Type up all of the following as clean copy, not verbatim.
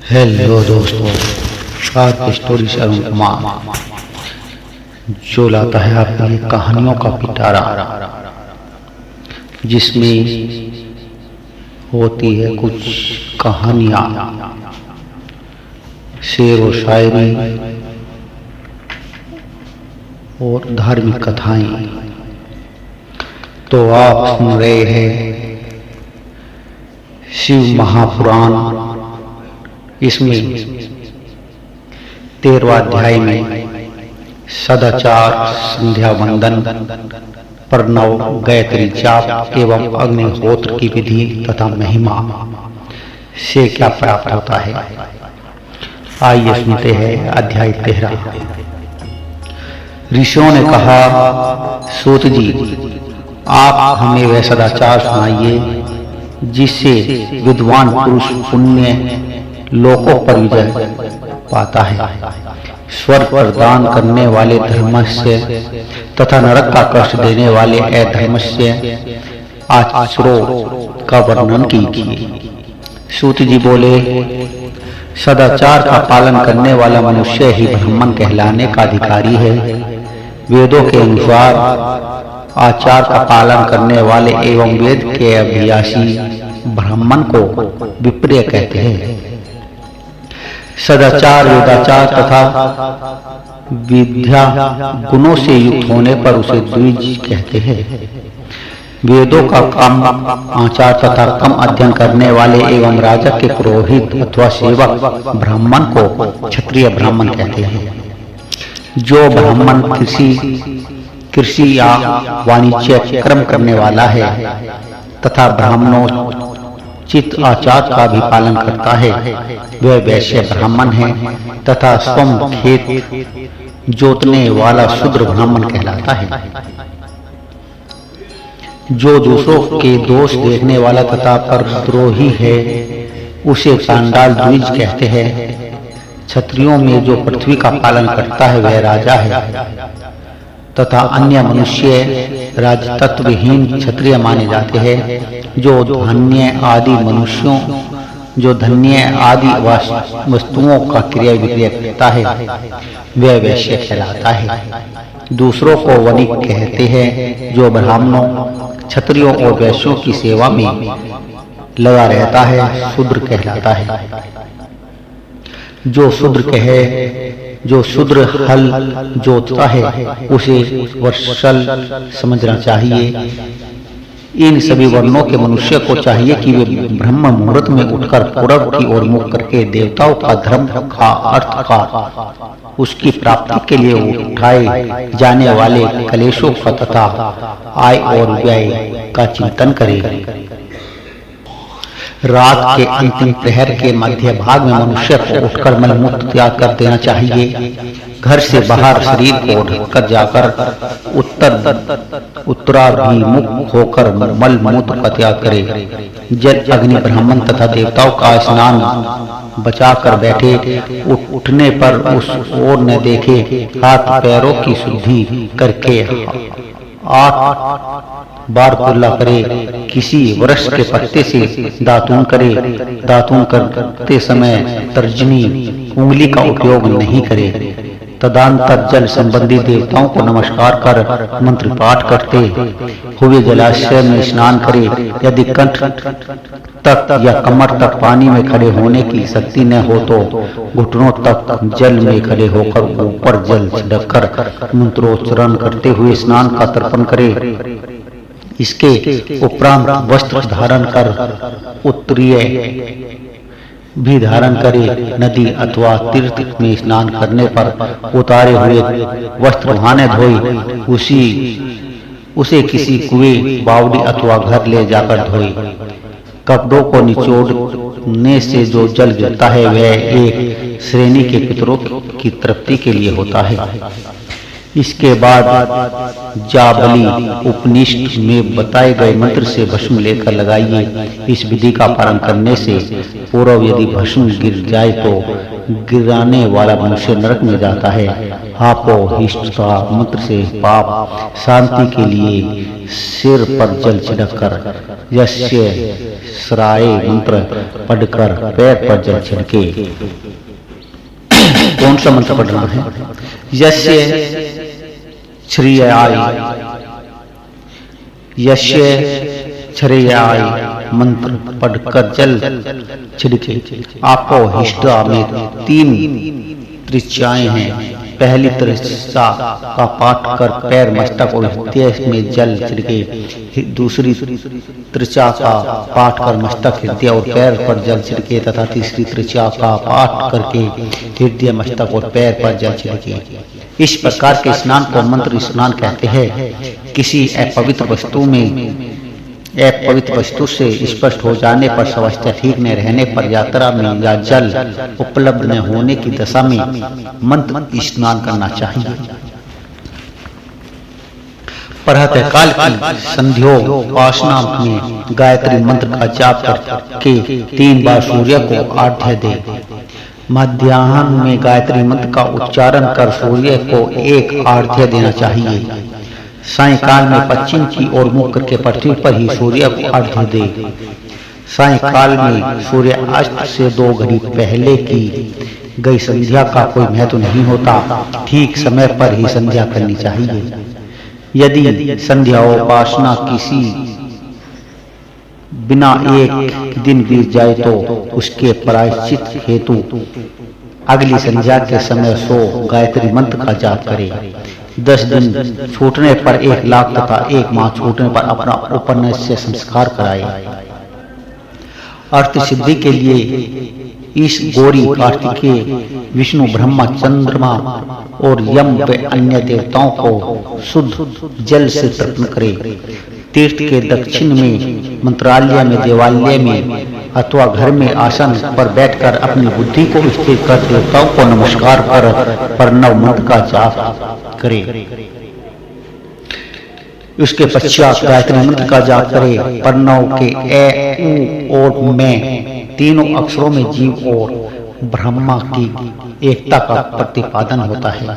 Hello दोस्तों, आज की स्टोरी से अरुण कुमार जो लाता है आपके लिए कहानियों का पिटारा, जिसमें होती है कुछ कहानियाँ, शेर व शायरी और धार्मिक कथाएं। तो आप सुन रहे हैं शिव महापुराण। इसमें 13वां अध्याय में सदाचार, संध्या वंदन, प्रणव, गायत्री जाप एवं अग्निहोत्र की विधि तथा महिमा से क्या प्राप्त होता है, आइए सुनते हैं। अध्याय 13। ऋषियों ने कहा, सूत जी, आप हमें वह सदाचार सुनाइए जिससे विद्वान पुरुष पुण्य लोकों पर विजय पाता है, स्वर्ग प्रदान करने वाले धर्मस्य तथा नरक का कष्ट देने वाले अधर्मस्य आचुरों का वर्णन कीजिए। सूत जी बोले, सदाचार का पालन करने वाला मनुष्य ही ब्राह्मण कहलाने का अधिकारी है। वेदों के अनुसार आचार का पालन करने वाले एवं वेद के अभ्यासी ब्राह्मण को विप्रिय कहते हैं। सदाचार, वेदाचार तथा विद्या गुणों से युक्त होने पर उसे द्विज कहते हैं। वेदों का कम आचार तथा कम अध्ययन करने वाले एवं राजा के पुरोहित अथवा सेवक ब्राह्मण को क्षत्रिय ब्राह्मण कहते हैं। जो ब्राह्मण कृषि या वाणिज्य कर्म करने वाला है तथा ब्राह्मणोचित आचार का भी पालन करता है, वह वैश्य ब्राह्मण है तथा स्वयं खेत जोतने वाला शूद्र ब्राह्मण कहलाता है। जो दूसरों के दोष देखने वाला तथा परद्रोही है, उसे चांडाल द्विज कहते हैं। क्षत्रियों में जो पृथ्वी का पालन करता है वह राजा है तथा अन्य मनुष्य राजतत्वहीन क्षत्रिय माने जाते हैं। जो धन्य आदि वस्तुओं का क्रय विक्रय करता है वह वैश्य कहलाता है। दूसरों को वणिक कहते हैं। जो ब्राह्मणों, क्षत्रियों और वैश्यों की सेवा में लगा रहता है शूद्र कहलाता है। जो शूद्र हल जोतता है उसे वर्षल समझना चाहिए। इन सभी वर्णों के मनुष्य को चाहिए कि वे ब्रह्म मुहूर्त में उठकर पूरब की ओर मुख करके देवताओं का धर्म का अर्थ का उसकी प्राप्ति के लिए उठाए जाने वाले कलेशों का तथा आय और व्यय का चिंतन करें। रात के अंतिम प्रहर के मध्य भाग में मनुष्य को उठकर मलमूत्र त्याग कर देना चाहिए। घर से बाहर शरीर को ढककर जाकर उत्तराभिमुख होकर मल मूत्र का त्याग करे। जल, अग्नि, ब्राह्मण तथा देवताओं का स्नान बचा कर बैठे। उठने पर उस ओर न देखे। हाथ पैरों की शुद्धि करके 8 बार कुल्ला करे। किसी वृक्ष के पत्ते से दातून करे। दातून करते समय तर्जनी उंगली का उपयोग नहीं करे। तदंतर जल संबंधी देवताओं को नमस्कार कर मंत्र पाठ करते हुए जलाशय में स्नान करे। यदि कंठ तक या कमर तक पानी में खड़े होने की शक्ति न हो तो घुटनों तक जल में खड़े होकर ऊपर जल छिड़ककर मंत्रोच्चारण करते हुए स्नान का तर्पण करे। इसके उपरांत वस्त्र धारण कर उत्तरीय भी धारण करे। नदी अथवा तीर्थ में स्नान करने पर उतारे हुए वस्त्र वहां धोए। उसे किसी कुएं, बावड़ी अथवा घर ले जाकर धोए। कपड़ों को निचोड़ने से जो जल गिरता है वह एक श्रेणी के पितरों की तृप्ति के लिए होता है। इसके बाद जाबली उपनिषद में बताए गए मंत्र से भस्म लेकर लगाइए। इस विधि का पालन करने से पूर्व यदि भस्म गिर जाए तो गिराने वाला मनुष्य नरक में जाता है आपोहिष्टता मंत्र से पाप शांति के लिए सिर पर जल छिड़ककर यस्य श्राय मंत्र पढ़कर पैर पर जल छिड़के। कौन सा मंत्र पढ़ना है? यस्य श्रेयाय, यस्य श्रेयाय मंत्र पढ़कर जल छिड़के। आपोहिष्टता में 3 त्रिचाएं हैं। पहली त्रिचा का पाठ कर पैर, मस्तक और हृदय में जल छिड़के। दूसरी त्रिचा का पाठ कर मस्तक, हृदय और पैर पर जल छिड़के तथा तीसरी त्रिचा का पाठ करके हृदय, मस्तक और पैर पर जल छिड़के। इस प्रकार के स्नान को मंत्र स्नान कहते हैं। किसी अपवित्र वस्तु से स्पष्ट हो जाने पर, स्वास्थ्य ठीक न रहने पर, यात्रा में या जल उपलब्ध न होने की दशा में मंत्र स्नान करना चाहिए। प्रातःकाल की संध्योपासना में गायत्री मंत्र का जाप करके 3 बार सूर्य को आर्घ्य दे। मध्याह्न में गायत्री मंत्र का उच्चारण कर सूर्य को 1 आर्घ्य देना चाहिए। सायंकाल में पश्चिम की ओर मुख करके पृथ्वी पर ही सूर्य को अर्घ्य दे। सायंकाल में सूर्यास्त से 2 घड़ी पहले की गई संध्या का कोई महत्व नहीं होता। ठीक समय पर ही संध्या करनी चाहिए। यदि संध्याोपासना किसी बिना एक दिन बीत जाए तो उसके प्रायश्चित हेतु अगली संध्या के समय 100 गायत्री मंत्र का जाप करे। 10 दिन छूटने पर 1 लाख तथा 1 माह छूटने पर अपना उपनयन संस्कार कराए। अर्थ सिद्धि के लिए इस गौरी, कार्तिकेय, विष्णु, ब्रह्मा, चंद्रमा और यम व अन्य देवताओं को शुद्ध जल से तर्पण करे। तीर्थ के दक्षिण में, मंत्रालय में, देवालय में अथवा घर में आसन पर बैठकर अपनी बुद्धि को स्थिर कर देवताओं को नमस्कार कर प्रणव मंत्र का जाप करे। उसके पश्चात गायत्री मंत्र का जाप करे। प्रणव के ए, उ और मैं तीनों अक्षरों में जीव और ब्रह्मा की एकता का प्रतिपादन होता है।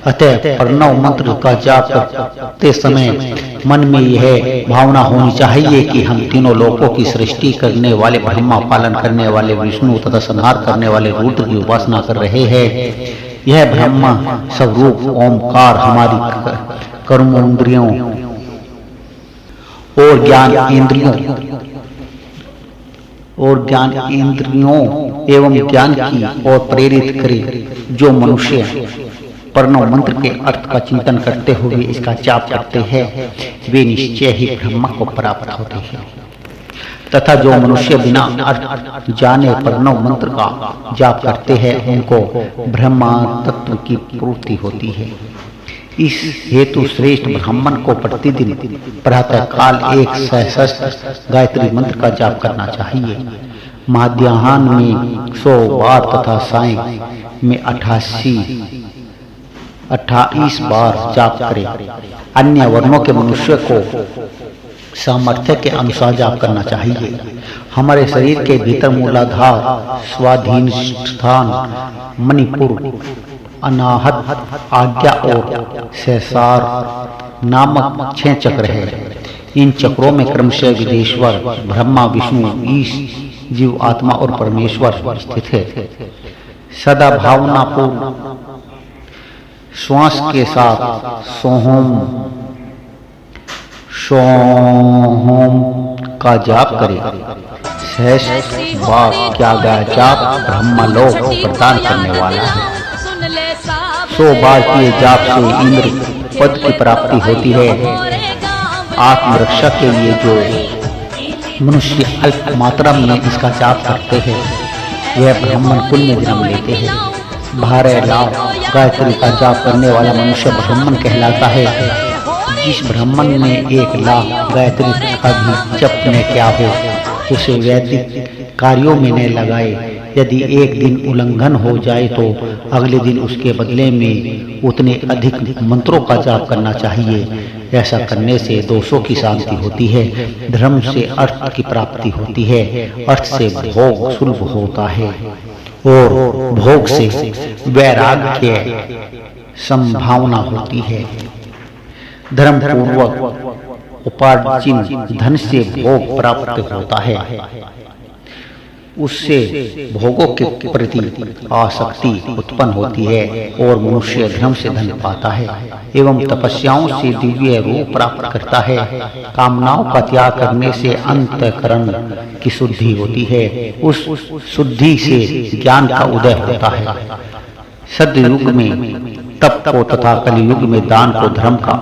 अतः प्रणव मंत्र का जाप करते समय मन में यह भावना होनी चाहिए कि हम तीनों लोकों की सृष्टि करने वाले ब्रह्मा, पालन करने वाले विष्णु तथा संहार करने वाले रुद्र की उपासना कर रहे हैं। यह ब्रह्मा स्वरूप ओमकार हमारी कर्मेंद्रियों और ज्ञान इंद्रियों एवं ज्ञान की ओर प्रेरित करे। जो मनुष्य प्रणव मंत्र के अर्थ का चिंतन करते हुए इसका जाप करते हैं वे निश्चय ही ब्रह्मा को प्राप्त होते हैं, तथा जो मनुष्य बिना अर्थ जाने प्रणव मंत्र का जाप करते हैं उनको ब्रह्मा तत्व की पूर्ति होती है। इस हेतु श्रेष्ठ ब्राह्मण को प्रतिदिन प्रातः काल 1 सहस्त्र गायत्री मंत्र का जाप करना चाहिए। मध्याह्न में 100 बार तथा साय में 28 बार जाप करे। अन्य वर्णों के मनुष्य को सामर्थ्य के अनुसार जाप करना चाहिए। हमारे शरीर के भीतर मूलाधार, स्वाधिष्ठान, मणिपुर, अनाहत, आज्ञा और सहस्रार नामक 6 चक्र है। इन चक्रों में क्रमशः विदेश्वर, ब्रह्मा, विष्णु, ईश, जीव, आत्मा और परमेश्वर स्थित है। सदा भावनापूर्ण श्वास के साथ सोहम का जाप करे। सहस्त्र बार क्या गया जाप ब्रह्मलोक प्रदान करने वाला है। 100 बार किए जाप से इंद्र पद की प्राप्ति होती है। आत्मरक्षा के लिए जो मनुष्य अल्प मात्रा में इसका जाप करते हैं वह ब्राह्मण कुल में जन्म लेते हैं। 12 लाख गायत्री का जाप करने वाला मनुष्य ब्राह्मण कहलाता है। जिस ब्राह्मण ने 1 लाख गायत्री का भी जप न किया हो उसे वैदिक कार्यों में न लगाए। यदि एक दिन उल्लंघन हो जाए तो अगले दिन उसके बदले में उतने अधिक मंत्रों का जाप करना चाहिए। ऐसा करने से दोषों की शांति होती है, धर्म से अर्थ की प्राप्ति होती है, अर्थ से भोग सुलभ होता है और भोग से वैराग्य संभावना होती है। धर्म पूर्वक उपार्जित धन से भोग प्राप्त होता है, उससे भोगों के प्रति आसक्ति उत्पन्न होती है और मनुष्य धर्म से धन पाता है एवं तपस्याओं से दिव्य रूप प्राप्त करता है। कामनाओं का त्याग करने से अंतःकरण की शुद्धि होती है, उस शुद्धि से ज्ञान का उदय होता है। सतयुग में तप को तथा कलयुग में दान को धर्म का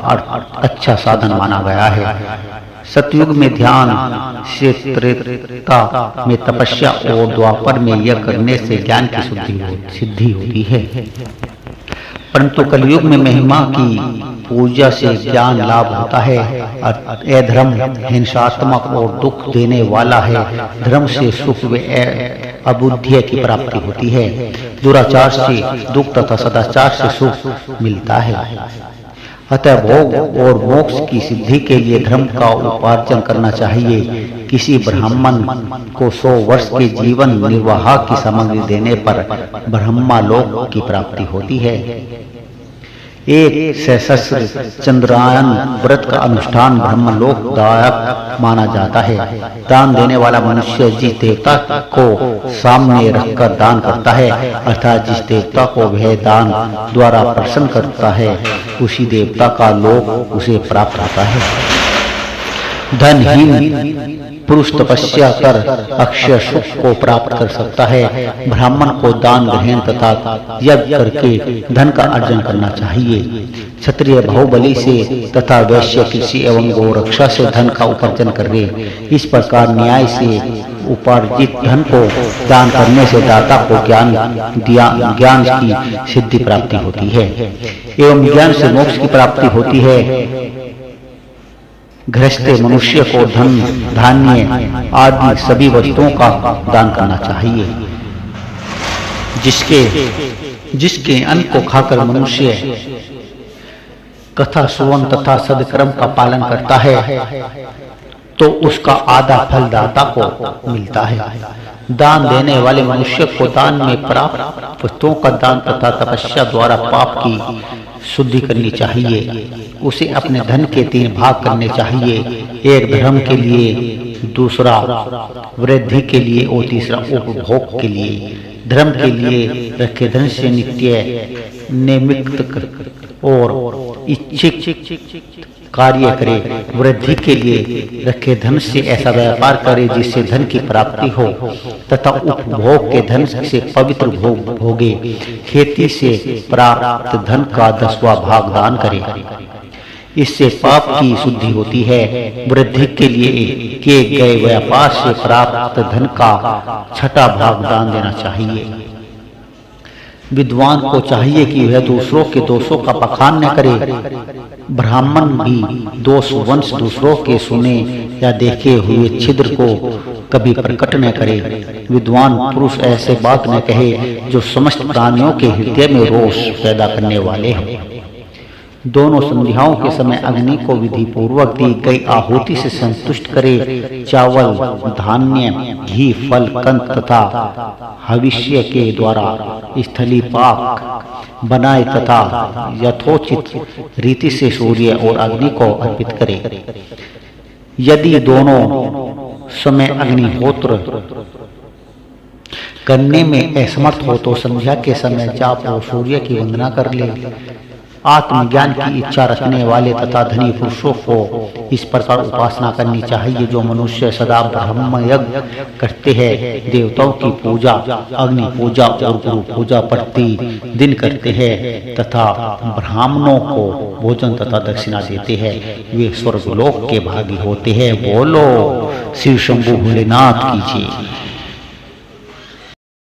अच्छा साधन माना गया है। सतयुग में ध्यान से, त्रेता में तपस्या और द्वापर में यज्ञ करने से ज्ञान की सिद्धि होती है। परंतु कलयुग में महिमा की पूजा से ज्ञान लाभ होता है। अधर्म हिंसात्मक और दुख देने वाला है। धर्म से सुख व अबुद्धि की प्राप्ति होती है। दुराचार से दुख तथा सदाचार से सुख मिलता है। अतः भोग और मोक्ष की सिद्धि के लिए धर्म का उपार्जन करना चाहिए। किसी ब्राह्मण को 100 वर्ष के जीवन निर्वाह की सामग्री देने पर ब्रह्मलोक की प्राप्ति होती है। एक सहस्र चंद्रायन व्रत का अनुष्ठान ब्रह्मलोकदायक माना जाता है। दान देने वाला मनुष्य जिस देवता को सामने रखकर दान करता है, अर्थात जिस देवता को वह दान द्वारा प्रसन्न करता है, उसी देवता का लोक उसे प्राप्त होता है। धनहीन पुरुष तपस्या कर अक्षय सुख को प्राप्त कर सकता है। ब्राह्मण को दान ग्रहण तथा यज्ञ करके धन का अर्जन करना चाहिए। क्षत्रिय बाहुबली से तथा वैश्य कृषि एवं गोरक्षा से धन का उपार्जन करे। इस प्रकार न्याय से उपार्जित धन को दान करने से दाता को ज्ञान की सिद्धि प्राप्ति होती है एवं ज्ञान से मोक्ष की प्राप्ति होती है। गृहस्थ मनुष्य को धन धान्य आदि सभी वस्तुओं का दान करना चाहिए। जिसके अन्न को खाकर मनुष्य कथा सुवन तथा सदकर्म का पालन करता है, तो उसका आधा फल दाता को मिलता है। दान देने वाले मनुष्य को दान में प्राप्त वस्तुओं का दान तथा तपस्या द्वारा पाप की शुद्धि करनी चाहिए। उसे अपने धन के 3 भाग करने चाहिए, एक धर्म के लिए, दूसरा वृद्धि के लिए और तीसरा उपभोग के लिए। धर्म के लिए रखे धन से नित्य नैमित्तिक और इच्छित कार्य करे। वृद्धि के लिए रखे धन से ऐसा व्यापार करे जिससे धन की प्राप्ति हो तथा उपभोग के धन से पवित्र भोग भोगे। खेती से प्राप्त धन का 10वां भाग दान करे, इससे पाप की शुद्धि होती है। वृद्धि के लिए किए गए व्यापार से प्राप्त धन का 6वां भाग दान देना चाहिए। विद्वान को चाहिए कि वह दूसरों के दोषों का बखान न करे। ब्राह्मण भी दोषवंश दूसरों के सुने या देखे हुए छिद्र को कभी प्रकट न करे। विद्वान पुरुष ऐसे बात न कहे जो समस्त प्राणियों के हृदय में रोष पैदा करने वाले हैं। दोनों संध्याओं के समय अग्नि को विधि पूर्वक दी गई आहुति से संतुष्ट करे। चावल, धान्य, घी, फल, कंद तथा हविष्य के द्वारा स्थली पाक बनाए तथा यथोचित रीति से सूर्य और अग्नि को अर्पित करे। यदि दोनों समय अग्निहोत्र करने में असमर्थ हो तो संध्या के समय जाप और सूर्य की वंदना कर ले। आत्मज्ञान की इच्छा रखने वाले तथा धनी पुरुषों को इस प्रकार उपासना करनी चाहिए। जो मनुष्य सदा ब्रह्म यज्ञ करते हैं, देवताओं की पूजा, अग्नि पूजा और गुरु पूजा प्रति दिन करते हैं तथा ब्राह्मणों को भोजन तथा दक्षिणा देते हैं, वे स्वर्गलोक के भागी होते हैं। बोलो श्री शंभु भोलेनाथ की जय।